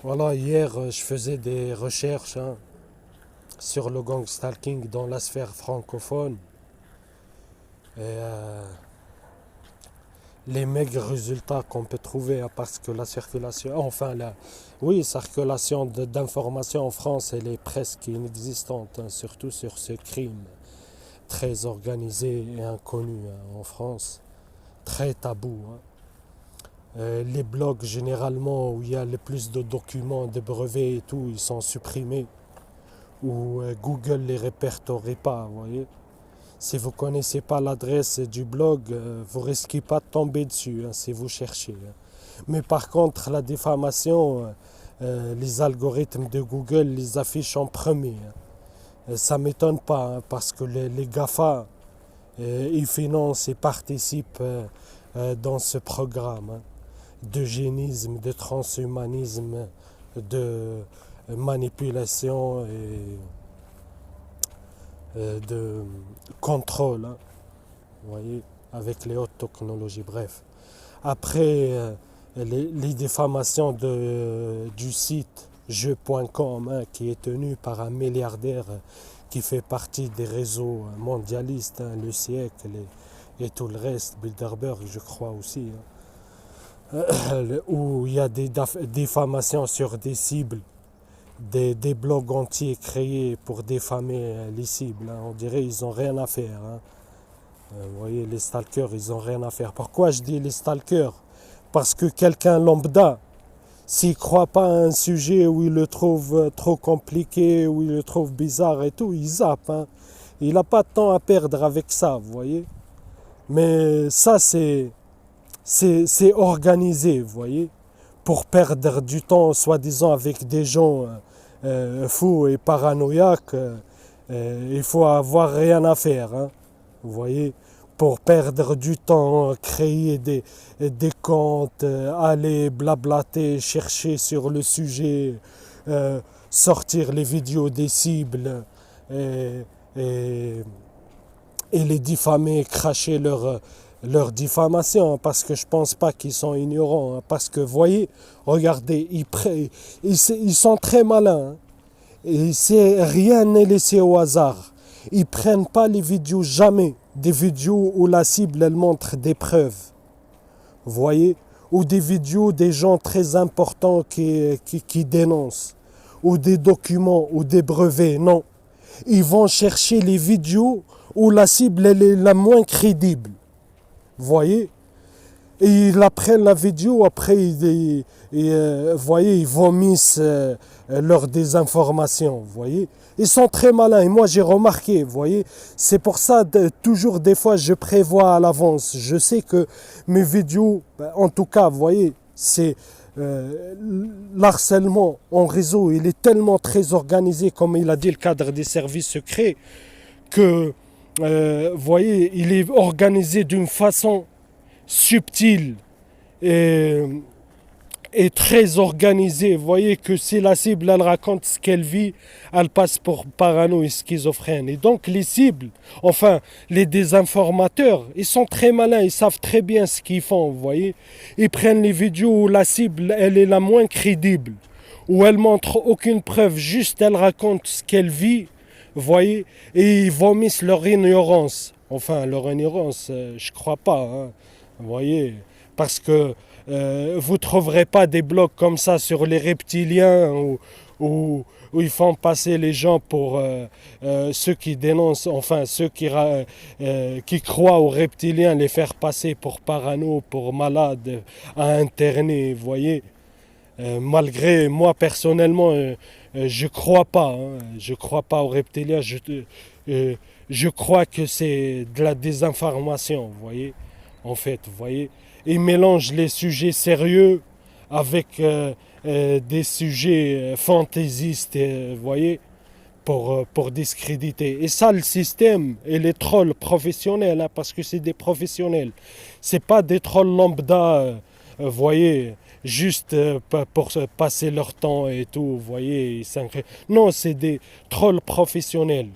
Voilà, hier, je faisais des recherches sur le gang stalking dans la sphère francophone. Et les maigres résultats qu'on peut trouver, parce que la circulation, oui, circulation d'informations en France, elle est presque inexistante, surtout sur ce crime très organisé et inconnu en France, très tabou. Les blogs, généralement, où il y a le plus de documents, de brevets et tout, ils sont supprimés. Où Google les répertorie pas, vous voyez. Si vous ne connaissez pas l'adresse du blog, vous risquez pas de tomber dessus si vous cherchez. Mais par contre, la diffamation, les algorithmes de Google les affichent en premier. Ça ne m'étonne pas parce que les GAFA, ils financent et participent dans ce programme d'eugénisme, de transhumanisme, de manipulation et de contrôle, vous voyez, avec les hautes technologies, bref. Après, les diffamations du site jeu.com, qui est tenu par un milliardaire qui fait partie des réseaux mondialistes, le siècle et tout le reste, Bilderberg, je crois aussi, où il y a des diffamations sur des cibles, des blogs entiers créés pour diffamer les cibles. On dirait qu'ils n'ont rien à faire. Vous voyez, les stalkers, ils n'ont rien à faire. Pourquoi je dis les stalkers? Parce que quelqu'un lambda, s'il ne croit pas à un sujet où il le trouve trop compliqué, où il le trouve bizarre et tout, il zappe. Il n'a pas de temps à perdre avec ça, vous voyez. Mais ça, c'est organisé, vous voyez, pour perdre du temps, soi-disant, avec des gens fous et paranoïaques. Il faut avoir rien à faire, vous voyez, pour perdre du temps, créer des comptes, aller blablater, chercher sur le sujet, sortir les vidéos des cibles et, et, et les diffamer, cracher leur diffamation, parce que je pense pas qu'ils sont ignorants, parce que, voyez, regardez, ils sont très malins, et rien n'est laissé au hasard. Ils prennent pas les vidéos, jamais des vidéos où la cible elle montre des preuves, vous voyez, ou des vidéos des gens très importants qui dénoncent, ou des documents, ou des brevets, non. Ils vont chercher les vidéos où la cible elle est la moins crédible, vous voyez. Et ils apprennent la vidéo, après voyez, ils vomissent leur désinformation, vous voyez. Ils sont très malins, et moi j'ai remarqué, vous voyez. C'est pour ça, toujours des fois, je prévois à l'avance. Je sais que mes vidéos, en tout cas, vous voyez, c'est l'harcèlement en réseau, il est tellement très organisé, comme il a dit le cadre des services secrets, que, vous voyez, il est organisé d'une façon subtil et, et très organisé. Vous voyez que si la cible elle raconte ce qu'elle vit, elle passe pour parano et schizophrène. Et donc les cibles, enfin les désinformateurs, ils sont très malins, ils savent très bien ce qu'ils font, vous voyez. Ils prennent les vidéos où la cible elle est la moins crédible, où elle montre aucune preuve, juste elle raconte ce qu'elle vit, vous voyez, et ils vomissent leur ignorance. Enfin leur ignorance, je crois pas, vous voyez, parce que vous ne trouverez pas des blogs comme ça sur les reptiliens où ils font passer les gens pour ceux qui dénoncent, enfin ceux qui croient aux reptiliens, les faire passer pour parano, pour malades, à interner, vous voyez. Malgré moi personnellement, je crois pas, je crois pas aux reptiliens, je crois que c'est de la désinformation, vous voyez. En fait, vous voyez, ils mélangent les sujets sérieux avec des sujets fantaisistes, vous voyez, pour discréditer. Et ça, le système et les trolls professionnels, parce que c'est des professionnels, c'est pas des trolls lambda, vous voyez, juste pour passer leur temps et tout, vous voyez. Non, c'est des trolls professionnels,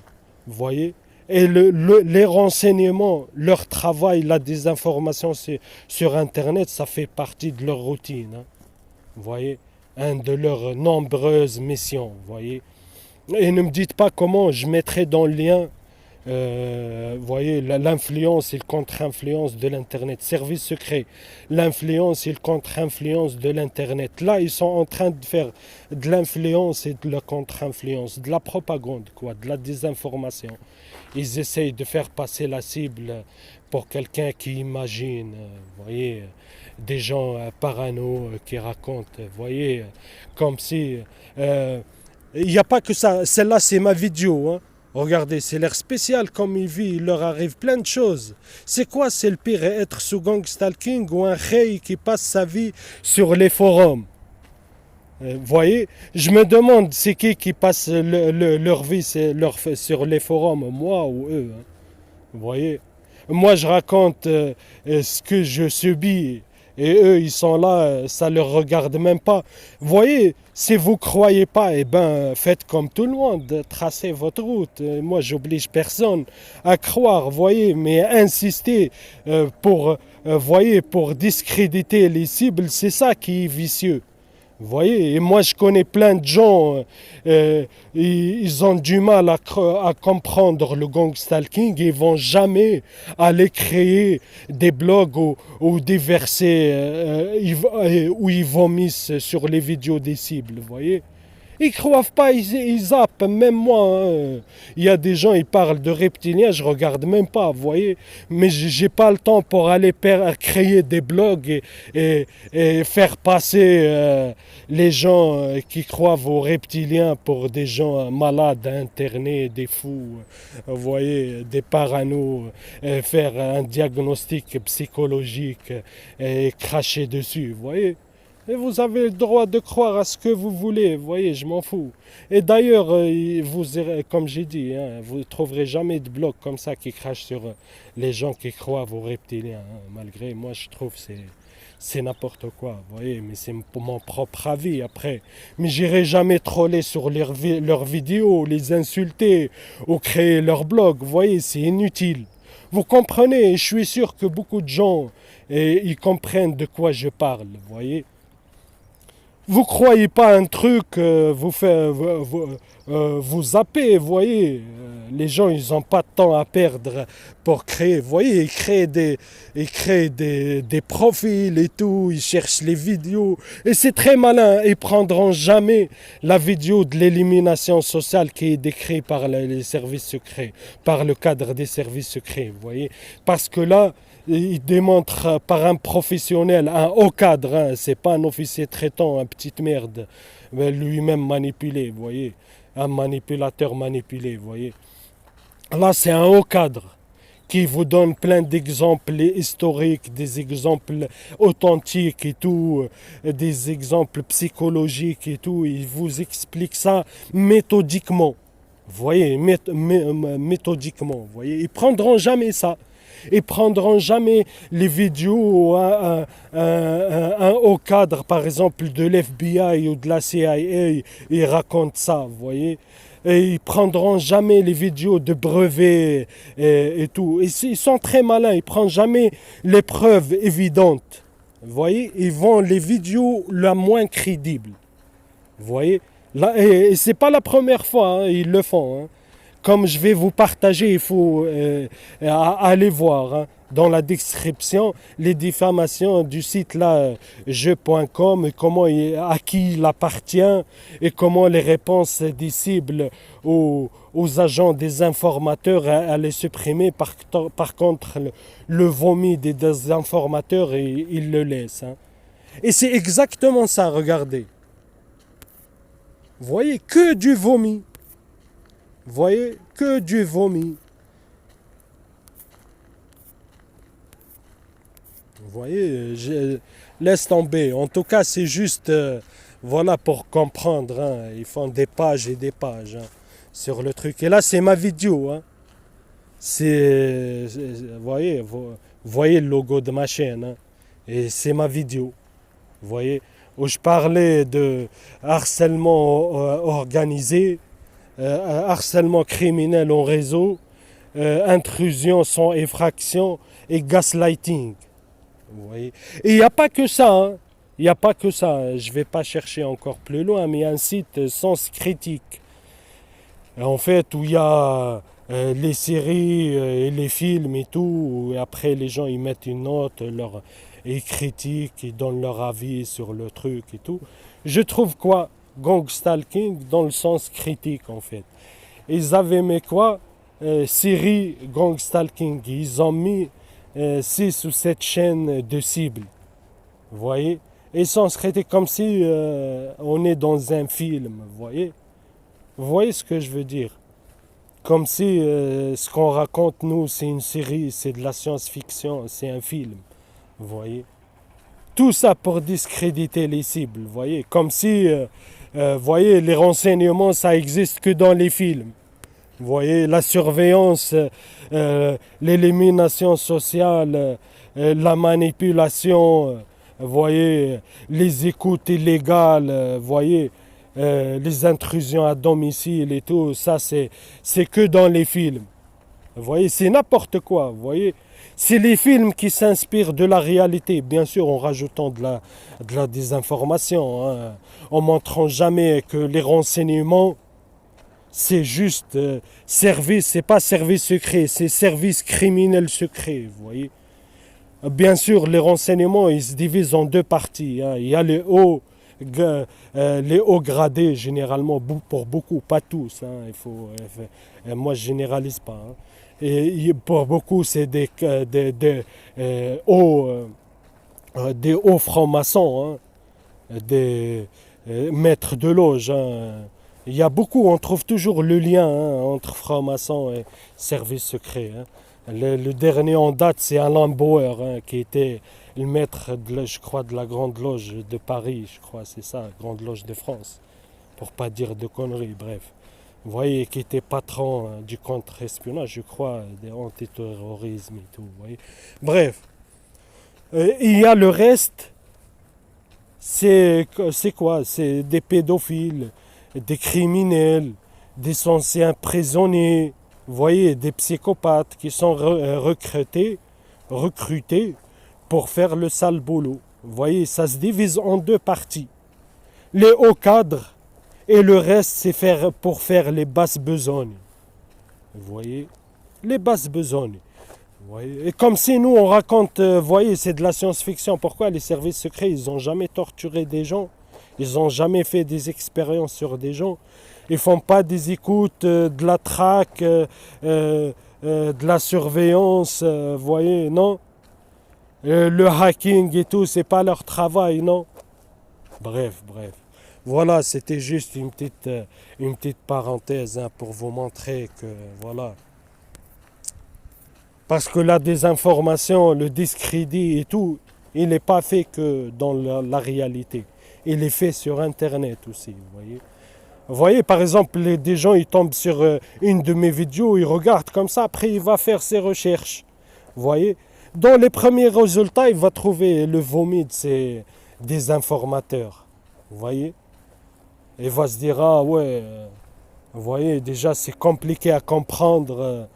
vous voyez. Et les renseignements, leur travail, la désinformation sur Internet, ça fait partie de leur routine. Vous voyez. un de leurs nombreuses missions, vous voyez. Et ne me dites pas comment je mettrai dans le lien, voyez, l'influence et le contre-influence de l'Internet. Service secret, l'influence et le contre-influence de l'Internet. Là, ils sont en train de faire de l'influence et de la contre-influence, de la propagande, quoi, de la désinformation. Ils essayent de faire passer la cible pour quelqu'un qui imagine, vous voyez, des gens parano qui racontent, vous voyez, comme si... il n'y a pas que ça, celle-là c'est ma vidéo, hein. Regardez, c'est l'air spécial comme il vit, il leur arrive plein de choses. C'est quoi, c'est le pire, être sous gang stalking ou un rey qui passe sa vie sur les forums? Vous voyez, je me demande c'est qui passe leur vie sur les forums, moi ou eux, hein. Vous voyez, moi je raconte ce que je subis et eux ils sont là, ça leur regarde même pas. Vous voyez, si vous croyez pas, eh ben faites comme tout le monde, tracez votre route. Moi j'oblige personne à croire, vous voyez, mais insister voyez, pour discréditer les cibles, c'est ça qui est vicieux. Vous voyez, et moi je connais plein de gens, ils ont du mal à comprendre le gang stalking, ils vont jamais aller créer des blogs ou des versets où ils vomissent sur les vidéos des cibles, vous voyez. Ils croient pas, ils zappent, même moi, hein. Il y a des gens, ils parlent de reptiliens, je regarde même pas, vous voyez. Mais j'ai pas le temps pour aller créer des blogs et faire passer les gens qui croient aux reptiliens pour des gens malades, internés, des fous, vous voyez, des paranos, faire un diagnostic psychologique et cracher dessus, vous voyez. Et vous avez le droit de croire à ce que vous voulez, vous voyez, je m'en fous. Et d'ailleurs, comme j'ai dit, hein, vous ne trouverez jamais de blog comme ça qui crache sur les gens qui croient aux reptiliens, hein. Malgré, moi je trouve que c'est n'importe quoi, vous voyez, mais c'est pour mon propre avis après. Mais j'irai jamais troller sur leurs vidéos, les insulter ou créer leur blog, vous voyez, c'est inutile. Vous comprenez, et je suis sûr que beaucoup de gens, ils comprennent de quoi je parle, vous voyez. Vous croyez pas un truc, vous zappez, vous voyez. Les gens, ils n'ont pas de temps à perdre pour créer. Vous voyez, ils créent des profils et tout, ils cherchent les vidéos. Et c'est très malin. Ils prendront jamais la vidéo de l'élimination sociale qui est décrite par les services secrets, par le cadre des services secrets, vous voyez. Parce que là, il démontre par un professionnel, un haut cadre, hein, c'est pas un officier traitant, un petite merde, lui-même manipulé, vous voyez, un manipulateur manipulé, vous voyez. Là, c'est un haut cadre qui vous donne plein d'exemples historiques, des exemples authentiques et tout, des exemples psychologiques et tout, il vous explique ça méthodiquement. Vous voyez, méthodiquement, vous voyez, ils prendront jamais ça. Ils prendront jamais les vidéos où un haut cadre, par exemple, de l'FBI ou de la CIA, il raconte ça, vous voyez. Et ils prendront jamais les vidéos de brevets et tout. Et ils sont très malins, ils prennent jamais les preuves évidentes. Vous voyez, ils vont les vidéos la moins crédibles. Vous voyez. Là, et c'est pas la première fois, hein, ils le font, hein. Comme je vais vous partager, il faut aller voir, hein, dans la description les diffamations du site là, jeu.com, à qui il appartient et comment les réponses des cibles aux agents des informateurs à les supprimer. Par contre, le vomi des désinformateurs, il le laisse, hein. Et c'est exactement ça, regardez. Vous voyez, que du vomi. Vous voyez, que du vomi. Vous voyez, laisse tomber. En tout cas, c'est juste, voilà, pour comprendre, hein. Ils font des pages et des pages, hein, sur le truc. Et là, c'est ma vidéo, hein. Vous voyez le logo de ma chaîne, hein. Et c'est ma vidéo. Vous voyez, où je parlais de harcèlement organisé, harcèlement criminel en réseau, intrusion sans effraction et gaslighting. Vous voyez. Et il n'y a pas que ça, hein. Il n'y a pas que ça, je ne vais pas chercher encore plus loin, mais il y a un site Sens Critique, en fait, où il y a les séries et les films et tout, et après les gens ils mettent une note, ils critiquent, ils donnent leur avis sur le truc et tout. Je trouve quoi? Gang Stalking dans le sens critique en fait. Ils avaient mis quoi? Série Gang Stalking. Ils ont mis 6 ou 7 chaînes de cibles. Vous voyez? Et sens critique comme si on est dans un film. Vous voyez? Vous voyez ce que je veux dire? Comme si ce qu'on raconte nous c'est une série, c'est de la science-fiction, c'est un film. Vous voyez? Tout ça pour discréditer les cibles. Vous voyez? Comme si, vous voyez, les renseignements ça existe que dans les films. Vous voyez, la surveillance, l'élimination sociale, la manipulation, vous voyez, les écoutes illégales, vous voyez, les intrusions à domicile et tout, ça c'est que dans les films. Vous voyez, c'est n'importe quoi, vous voyez. C'est les films qui s'inspirent de la réalité, bien sûr en rajoutant de la désinformation, hein, en montrant jamais que les renseignements c'est juste service, c'est pas service secret, c'est service criminel secret, vous voyez. Bien sûr, les renseignements, ils se divisent en deux parties, hein. Il y a les hauts gradés, généralement, pour beaucoup, pas tous, hein. Moi, je généralise pas, hein. Et pour beaucoup, c'est des hauts francs-maçons, hein, des maîtres de loge, hein. Il y a beaucoup, on trouve toujours le lien, hein, entre francs-maçons et service secret, hein. Le dernier en date, c'est Alain Bauer, hein, qui était le maître, je crois, de la Grande Loge de Paris, je crois, c'est ça, Grande Loge de France, pour pas dire de conneries, bref. Vous voyez, qui était patron du contre-espionnage, je crois, des antiterrorisme et tout, vous voyez. Bref, il y a le reste, c'est quoi? C'est des pédophiles, des criminels, des anciens prisonniers, vous voyez, des psychopathes qui sont recrutés pour faire le sale boulot. Vous voyez, ça se divise en deux parties. Les hauts cadres et le reste, c'est pour faire les basses besognes. Vous voyez, les basses besognes. Vous voyez, et comme si nous, on raconte, vous voyez, c'est de la science-fiction. Pourquoi les services secrets, ils n'ont jamais torturé des gens? Ils n'ont jamais fait des expériences sur des gens. Ils font pas des écoutes, de la traque, de la surveillance, vous voyez, non. Le hacking et tout, c'est pas leur travail, non. Bref. Voilà, c'était juste une petite parenthèse, hein, pour vous montrer que, voilà. Parce que la désinformation, le discrédit et tout, il n'est pas fait que dans la réalité. Il est fait sur Internet aussi, vous voyez. Vous voyez, par exemple, des gens, ils tombent sur une de mes vidéos, ils regardent comme ça, après il va faire ses recherches. Vous voyez, dans les premiers résultats, il va trouver le vomi des informateurs. Vous voyez, il va se dire, ah ouais, vous voyez, déjà c'est compliqué à comprendre.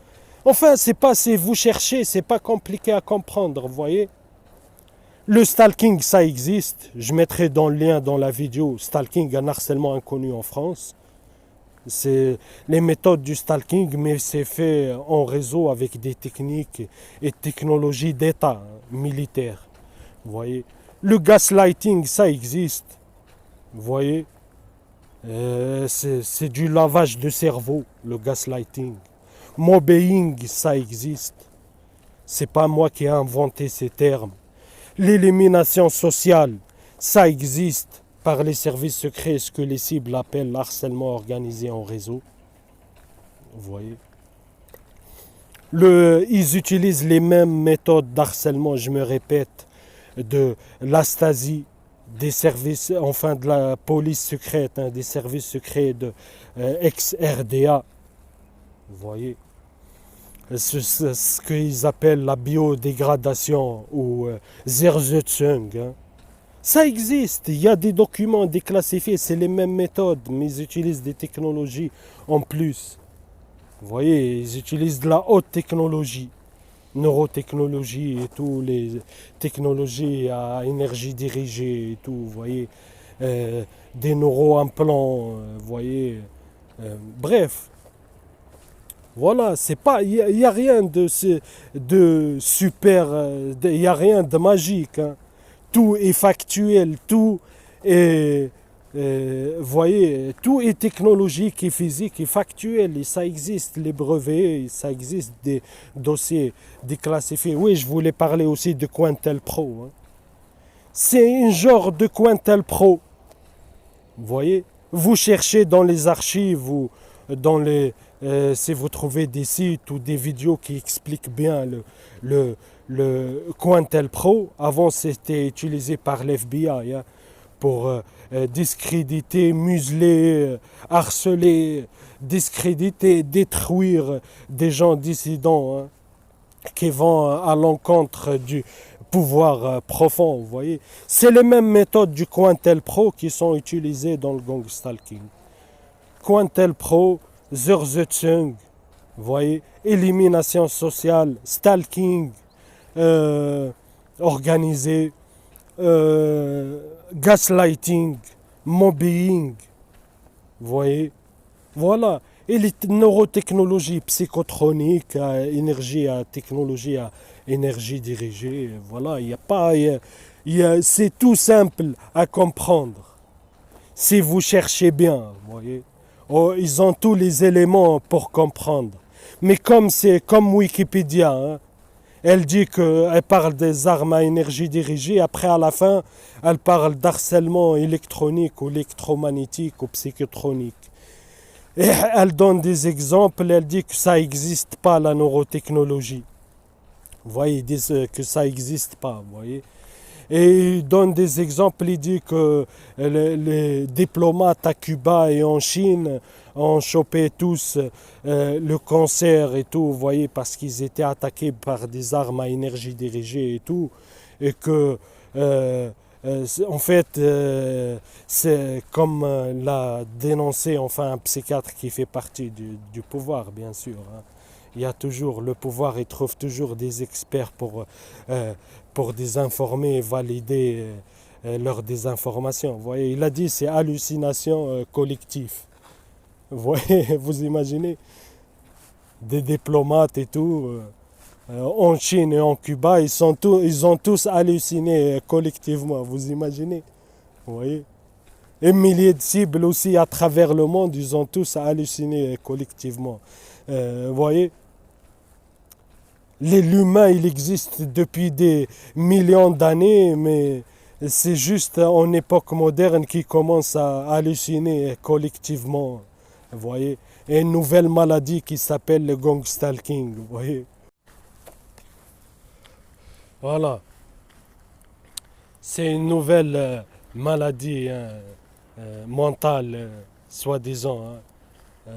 Enfin, c'est vous cherchez, c'est pas compliqué à comprendre, vous voyez. Le stalking, ça existe. Je mettrai dans le lien dans la vidéo stalking, un harcèlement inconnu en France. C'est les méthodes du stalking, mais c'est fait en réseau avec des techniques et technologies d'État, hein, militaire. Vous voyez. Le gaslighting, ça existe. Vous voyez. C'est du lavage de cerveau, le gaslighting. Mobbing, ça existe. C'est pas moi qui ai inventé ces termes. L'élimination sociale, ça existe par les services secrets, ce que les cibles appellent l'harcèlement organisé en réseau. Vous voyez. Ils utilisent les mêmes méthodes d'harcèlement, je me répète, de l'astasie, des services, enfin de la police secrète, hein, des services secrets de ex-RDA. Vous voyez. Ce qu'ils appellent la biodégradation ou Zersetzung. Hein. Ça existe, il y a des documents déclassifiés, c'est les mêmes méthodes, mais ils utilisent des technologies en plus. Vous voyez, ils utilisent de la haute technologie. neurotechnologie et tout, les technologies à énergie dirigée et tout, vous voyez, des neuroimplants, vous voyez, bref, voilà, c'est pas, y a rien de super, il y a rien de magique, hein. Tout est factuel, tout est, voyez, tout est technologique et physique et factuel, et ça existe, les brevets, et ça existe des dossiers déclassifiés. Oui, je voulais parler aussi de Quintel Pro, hein. C'est un genre de Quintel Pro, vous voyez. Vous cherchez dans les archives ou dans les, si vous trouvez des sites ou des vidéos qui expliquent bien le, le Quintel Pro. Avant, c'était utilisé par l'FBI, hein, pour discréditer, museler, harceler, discréditer, détruire des gens dissidents, hein, qui vont à l'encontre du pouvoir profond, vous voyez. C'est les mêmes méthodes du Quintel Pro qui sont utilisées dans le gang stalking. Quintel Pro, Zurzutzung, vous voyez, élimination sociale, stalking, euh, organisé, gaslighting, mobbing, vous voyez. Voilà. Et les neurotechnologies psychotroniques, énergie à technologie à énergie dirigée, voilà, il n'y a pas, c'est tout simple à comprendre. Si vous cherchez bien, vous voyez. Oh, ils ont tous les éléments pour comprendre. Mais comme c'est comme Wikipédia, hein, elle dit qu'elle parle des armes à énergie dirigée, après à la fin, elle parle d'harcèlement électronique ou électromagnétique ou psychotronique. Et elle donne des exemples, elle dit que ça n'existe pas, la neurotechnologie. Vous voyez, ils disent que ça n'existe pas, vous voyez. Et il donne des exemples, il dit que les diplomates à Cuba et en Chine ont chopé tous le cancer et tout, vous voyez, parce qu'ils étaient attaqués par des armes à énergie dirigée et tout. Et que, en fait, c'est comme l'a dénoncé enfin un psychiatre qui fait partie du pouvoir, bien sûr, hein. Il y a toujours le pouvoir, il trouve toujours des experts pour désinformer et valider leurs désinformations. Vous voyez, il a dit c'est hallucination collective. Vous voyez, vous imaginez des diplomates et tout en Chine et en Cuba, ils ont tous halluciné collectivement. Vous imaginez, vous voyez. Et milliers de cibles aussi à travers le monde, ils ont tous halluciné collectivement. Vous voyez, l'humain, il existe depuis des millions d'années, mais c'est juste en époque moderne qu'il commence à halluciner collectivement. Vous voyez, et une nouvelle maladie qui s'appelle le gang stalking. Vous voyez, voilà, c'est une nouvelle maladie, hein, mentale, soi-disant, hein,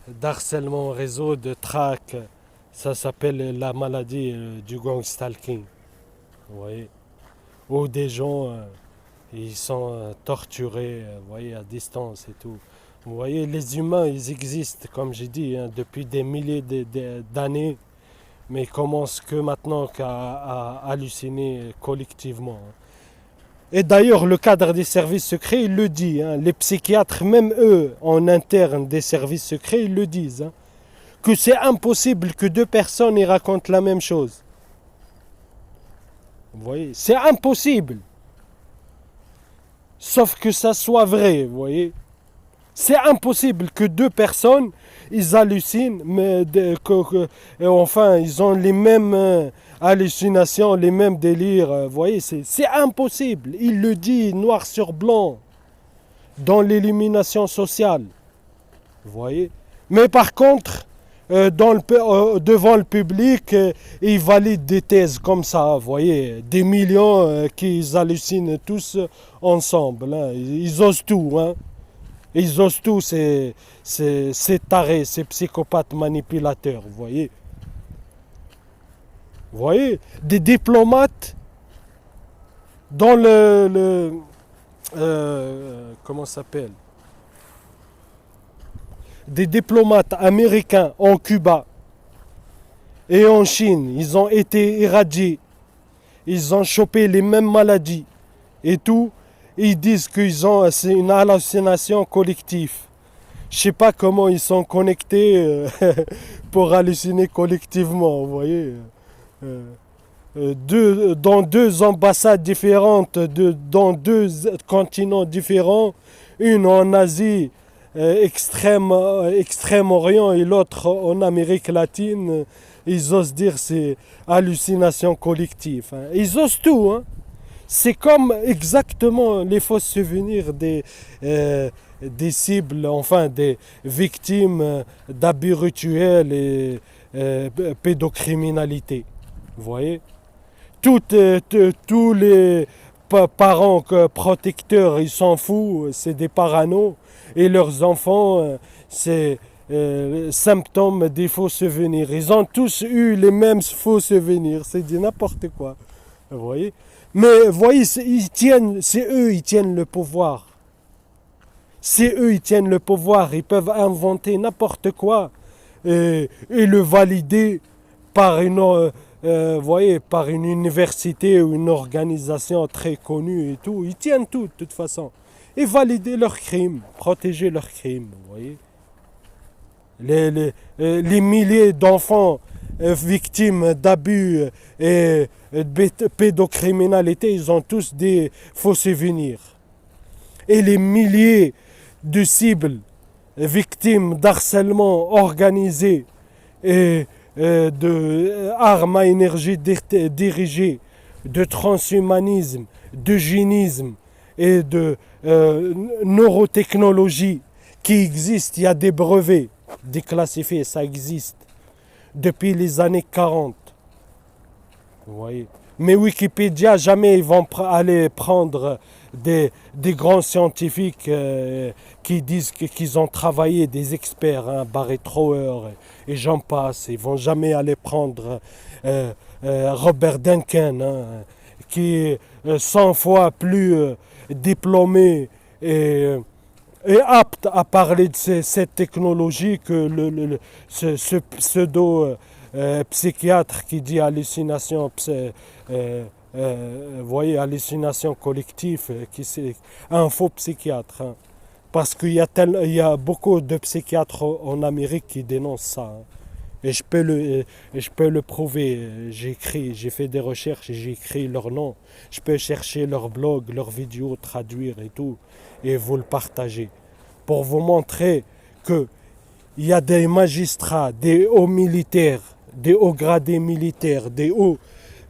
d'harcèlement au réseau, de traque. Ça s'appelle la maladie du gang stalking. Vous voyez, où des gens ils sont torturés, vous voyez, à distance et tout. Vous voyez, les humains, ils existent, comme j'ai dit, hein, depuis des milliers d'années, mais ils commencent que maintenant à halluciner collectivement, hein. Et d'ailleurs, le cadre des services secrets, il le dit, hein, les psychiatres, même eux, en interne des services secrets, ils le disent, hein, que c'est impossible que deux personnes y racontent la même chose. Vous voyez, c'est impossible. Sauf que ça soit vrai, vous voyez. C'est impossible que deux personnes, ils hallucinent, mais enfin, ils ont les mêmes hallucinations, les mêmes délires, vous voyez, c'est impossible. Il le dit noir sur blanc dans l'élimination sociale, vous voyez. Mais par contre, devant le public, ils valident des thèses comme ça, vous voyez, des millions qui hallucinent tous ensemble, hein. Ils osent tout, hein. Ils osent tout, ces tarés, ces psychopathes manipulateurs, vous voyez. Vous voyez, des diplomates dans comment ça s'appelle, des diplomates américains en Cuba, Et en Chine, ils ont été irradiés. Ils ont chopé les mêmes maladies. Et tout, ils disent c'est une hallucination collective. Je sais pas comment ils sont connectés pour halluciner collectivement, vous voyez. Euh, dans deux ambassades différentes, dans deux continents différents, une en Asie, extrême-orient et l'autre en Amérique latine, ils osent dire c'est hallucination collective. Hein. Ils osent tout. Hein. C'est comme exactement les faux souvenirs des cibles, enfin des victimes d'abus rituels et pédocriminalité. Vous voyez? Tous les parents protecteurs, ils s'en foutent, c'est des paranos. Et leurs enfants, c'est symptômes des faux souvenirs. Ils ont tous eu les mêmes faux souvenirs. C'est dit n'importe quoi. Vous voyez? Mais vous voyez, c'est eux, ils tiennent le pouvoir. C'est eux, ils tiennent le pouvoir. Ils peuvent inventer n'importe quoi et le valider par voyez, par une université ou une organisation très connue et tout. Ils tiennent tout, de toute façon. Et valider leurs crimes, protéger leurs crimes, vous voyez. Les milliers d'enfants victimes d'abus et de pédocriminalité, ils ont tous des faux souvenirs. Et les milliers de cibles victimes d'harcèlement organisé et de armes à énergie dirigée, de transhumanisme, d'eugénisme et de neurotechnologie qui existent. Il y a des brevets déclassifiés, ça existe depuis les années 40. Vous voyez. Mais Wikipédia, jamais ils vont aller prendre des grands scientifiques qui disent qu'ils ont travaillé, des experts, hein, Barry Trower et j'en passe. Ils vont jamais aller prendre Robert Duncan, hein, qui est 100 fois plus diplômé et apte à parler de cette technologie que ce pseudo psychiatre qui dit hallucination, voyez, hallucination collective, qui c'est un faux psychiatre. Hein. Parce qu'il y a beaucoup de psychiatres en Amérique qui dénoncent ça. Hein. Et je peux le prouver. J'ai fait des recherches et j'ai écrit leur nom. Je peux chercher leur blog, leurs vidéos, traduire et tout, et vous le partager. Pour vous montrer qu'il y a des magistrats, des hauts militaires, des hauts gradés militaires, des hauts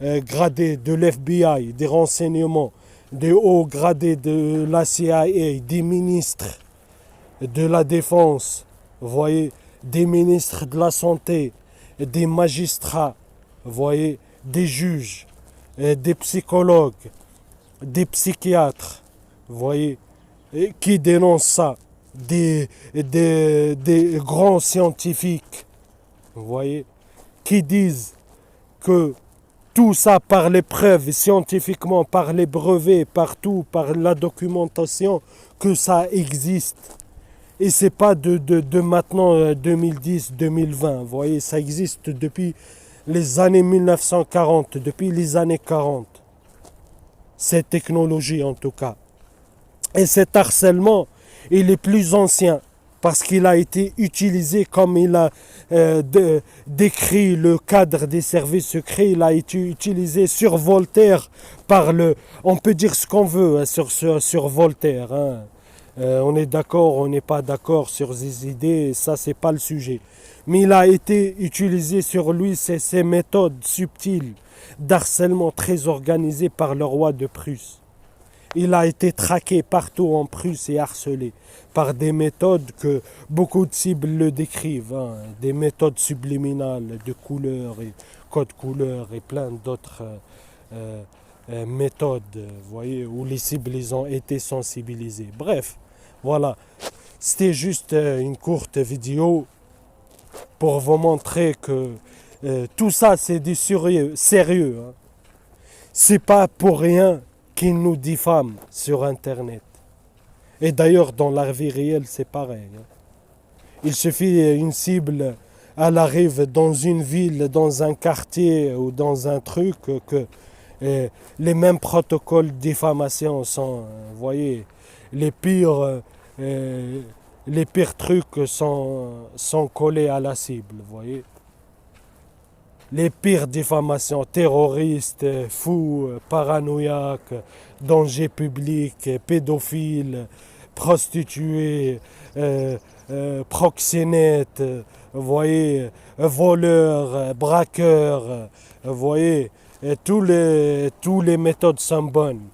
gradés de l'FBI, des renseignements, des hauts gradés de la CIA, des ministres de la Défense, vous voyez, des ministres de la Santé, des magistrats, vous voyez, des juges, des psychologues, des psychiatres, vous voyez, qui dénoncent ça, des grands scientifiques, vous voyez, qui disent que tout ça par les preuves, scientifiquement, par les brevets, partout, par la documentation, que ça existe. Et c'est pas de maintenant 2010-2020, vous voyez, ça existe depuis les années 1940, depuis les années 40. Cette technologie en tout cas. Et cet harcèlement, il est plus ancien parce qu'il a été utilisé comme il a décrit le cadre des services secrets, il a été utilisé sur Voltaire on peut dire ce qu'on veut hein, sur Voltaire. Hein. On est d'accord, on n'est pas d'accord sur ses idées, ça c'est pas le sujet. Mais il a été utilisé sur lui ces méthodes subtiles d'harcèlement très organisées par le roi de Prusse. Il a été traqué partout en Prusse et harcelé par des méthodes que beaucoup de cibles le décrivent, hein, des méthodes subliminales de couleurs et code couleurs et plein d'autres méthodes, vous voyez, où les cibles ils ont été sensibilisées. Bref, voilà, c'était juste une courte vidéo pour vous montrer que tout ça c'est du sérieux. Hein. C'est pas pour rien qu'ils nous diffament sur Internet. Et d'ailleurs, dans la vie réelle, c'est pareil. Hein. Il suffit une cible elle arrive dans une ville, dans un quartier ou dans un truc, que les mêmes protocoles de diffamation sont, vous voyez, les pires, euh, les pires trucs sont collés à la cible, vous voyez. Les pires diffamations, terroristes, fous, paranoïaques, danger public, pédophiles, prostituées, proxénètes, vous voyez, voleurs, braqueurs, vous voyez, et tous les méthodes sont bonnes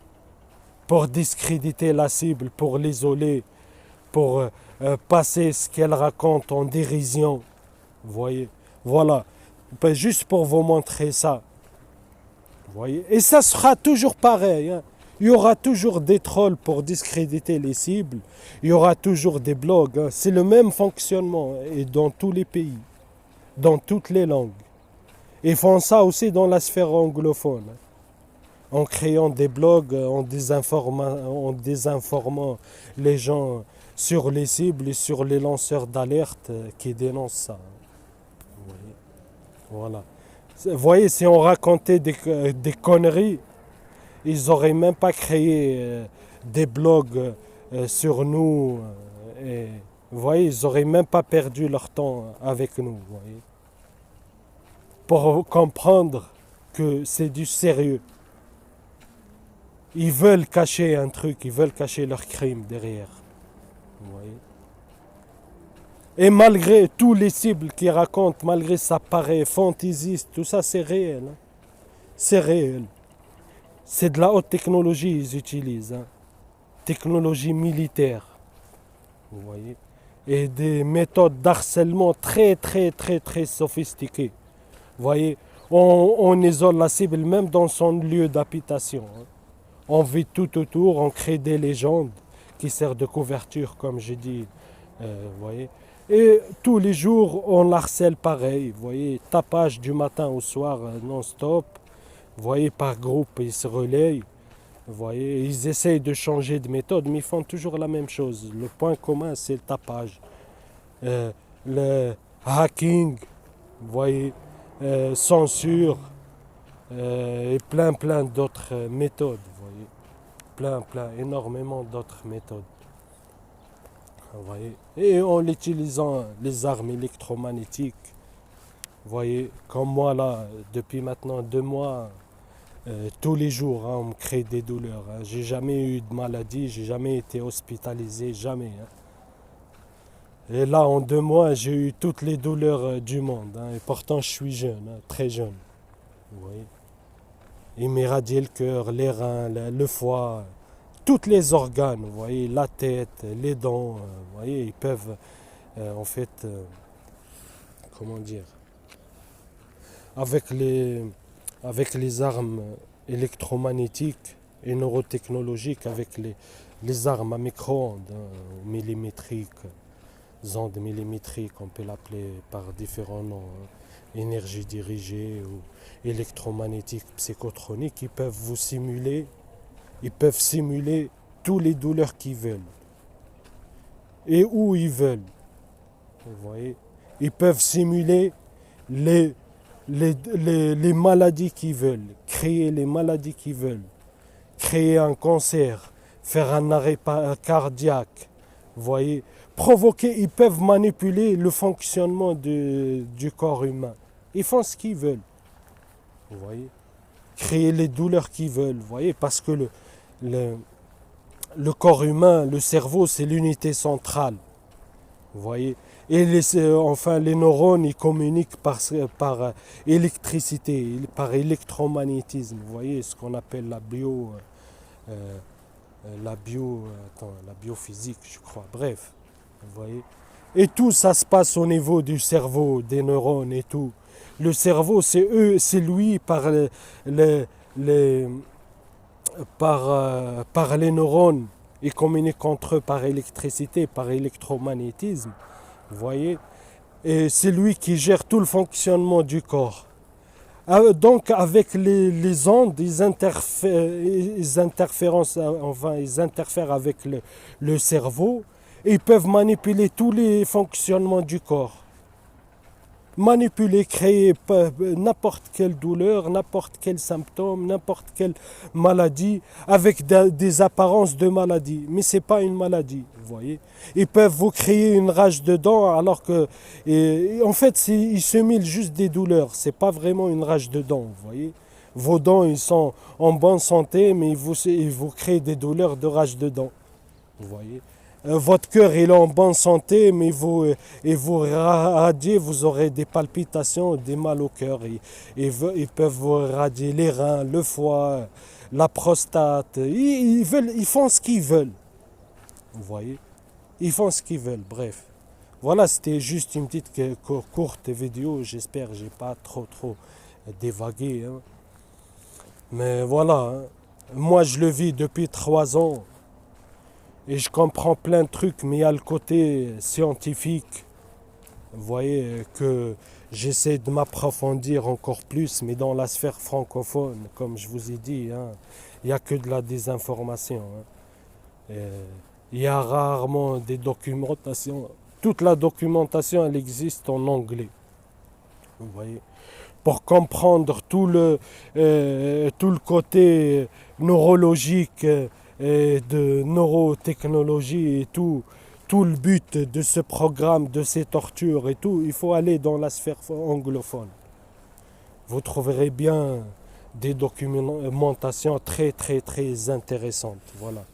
pour discréditer la cible, pour l'isoler, pour passer ce qu'elle raconte en dérision, vous voyez, voilà. Ben, juste pour vous montrer ça. Vous voyez. Et ça sera toujours pareil. Hein. Il y aura toujours des trolls pour discréditer les cibles. Il y aura toujours des blogs. Hein. C'est le même fonctionnement et dans tous les pays, dans toutes les langues. Ils font ça aussi dans la sphère anglophone. Hein. En créant des blogs, en désinformant les gens sur les cibles et sur les lanceurs d'alerte qui dénoncent ça. Vous voyez. Voilà. Vous voyez, si on racontait des conneries, ils n'auraient même pas créé des blogs sur nous. Et, vous voyez, ils n'auraient même pas perdu leur temps avec nous. Vous voyez. Pour comprendre que c'est du sérieux. Ils veulent cacher un truc, ils veulent cacher leur crime derrière. Vous voyez. Et malgré tous les cibles qu'ils racontent, malgré ça paraît fantaisiste, tout ça c'est réel. Hein. C'est réel. C'est de la haute technologie ils utilisent. Hein. Technologie militaire. Vous voyez. Et des méthodes d'harcèlement très très très très sophistiquées. Vous voyez. On isole la cible même dans son lieu d'habitation. Hein. On vit tout autour, on crée des légendes qui servent de couverture comme j'ai dit. Vous voyez. Et tous les jours, on harcèle pareil. Vous voyez, tapage du matin au soir non-stop. Vous voyez, par groupe, ils se relayent. Vous voyez, ils essayent de changer de méthode, mais ils font toujours la même chose. Le point commun, c'est le tapage. Le hacking, vous voyez, censure, et plein d'autres méthodes. Vous voyez, énormément d'autres méthodes. Vous voyez. Et en utilisant les armes électromagnétiques, vous voyez, comme moi là, depuis maintenant 2 mois, tous les jours, hein, on me crée des douleurs. Hein. J'ai jamais eu de maladie, j'ai jamais été hospitalisé, jamais. Hein. Et là, en 2 mois, j'ai eu toutes les douleurs du monde. Hein. Et pourtant, je suis jeune, hein, très jeune. Vous voyez. Il m'irradie le cœur, les reins, le foie. Tous les organes, vous voyez, la tête, les dents, vous voyez, ils peuvent, en fait, comment dire, avec les armes électromagnétiques et neurotechnologiques, avec les armes à micro-ondes, hein, millimétriques, ondes millimétriques, on peut l'appeler par différents noms, hein, énergie dirigée ou électromagnétique, psychotronique, ils peuvent simuler toutes les douleurs qu'ils veulent et où ils veulent. Vous voyez, ils peuvent simuler les maladies qu'ils veulent, créer les maladies qu'ils veulent, créer un cancer, faire un arrêt cardiaque. Vous voyez, provoquer, ils peuvent manipuler le fonctionnement du corps humain. Ils font ce qu'ils veulent. Vous voyez, créer les douleurs qu'ils veulent. Vous voyez, parce que le corps humain, le cerveau, c'est l'unité centrale. Vous voyez. Et les neurones, ils communiquent par électricité, par électromagnétisme. Vous voyez, ce qu'on appelle la biophysique, je crois. Bref, vous voyez. Et tout ça se passe au niveau du cerveau, des neurones et tout. Le cerveau, c'est lui par les neurones. Ils communiquent entre eux par électricité, par électromagnétisme. Vous voyez? Et c'est lui qui gère tout le fonctionnement du corps. Donc avec les ondes, ils interfèrent avec le cerveau et ils peuvent manipuler tous les fonctionnements du corps. manipuler, créer n'importe quelle douleur, n'importe quel symptôme, n'importe quelle maladie, avec des apparences de maladie. Mais ce n'est pas une maladie, vous voyez. Ils peuvent vous créer une rage de dents alors que, en fait, ils se mêlent juste des douleurs. Ce n'est pas vraiment une rage de dents, vous voyez. Vos dents, ils sont en bonne santé, mais ils vous créent des douleurs de rage de dents, vous voyez. Votre cœur il est en bonne santé, mais vous radiez, vous aurez des palpitations, des mal au cœur. Ils peuvent vous radier les reins, le foie, la prostate. Ils font ce qu'ils veulent. Vous voyez? Ils font ce qu'ils veulent, bref. Voilà, c'était juste une petite courte vidéo. J'espère que j'ai pas trop dévagué, hein. Mais voilà, hein. Moi je le vis depuis 3 ans. Et je comprends plein de trucs, mais il y a le côté scientifique. Vous voyez que j'essaie de m'approfondir encore plus, mais dans la sphère francophone, comme je vous ai dit, hein, il n'y a que de la désinformation, hein. Il y a rarement des documentations. Toute la documentation, elle existe en anglais. Vous voyez, pour comprendre tout le côté neurologique et de neurotechnologie et tout le but de ce programme, de ces tortures et tout, il faut aller dans la sphère anglophone. Vous trouverez bien des documentations très intéressantes. Voilà.